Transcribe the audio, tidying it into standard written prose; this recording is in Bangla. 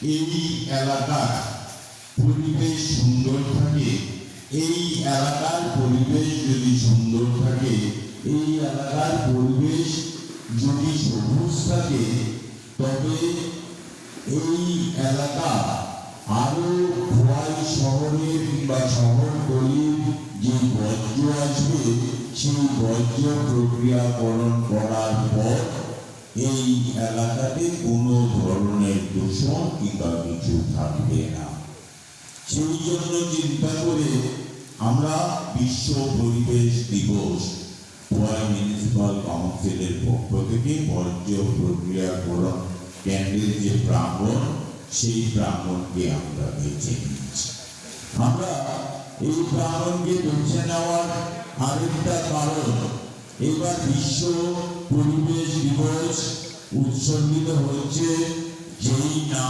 এই এলাকার পরিবেশ সুন্দর থাকে, এই এলাকার পরিবেশ যদি সুন্দর থাকে, এই এলাকার পরিবেশ যদি সবুজ থাকে, তবে এই এলাকা আরো খোয়াই শহরের বা শহরতলির যে বর্জ্য আসবে, সেই বর্জ্য প্রক্রিয়াকরণ করার পর এই এলাকাতে কোনো ধরনের দূষণ কিংবা কিছু থাকবে না। সেই জন্য চিন্তা করে আমরা বিশ্ব পরিবেশ দিবস খোয়াই মিউনিসিপাল কাউন্সিলের পক্ষ থেকে বর্জ্য প্রক্রিয়াকরণ কেন্দ্রের যে প্রাঙ্গণ, সেই প্রাঙ্গণকে আমরা বেছে নিয়েছি। আমরা এই প্রাঙ্গণকে বেছে নেওয়ার আরেকটা কারণ, এবার বিশ্ব পরিবেশ দিবস উৎসর্গিত হচ্ছে যেই না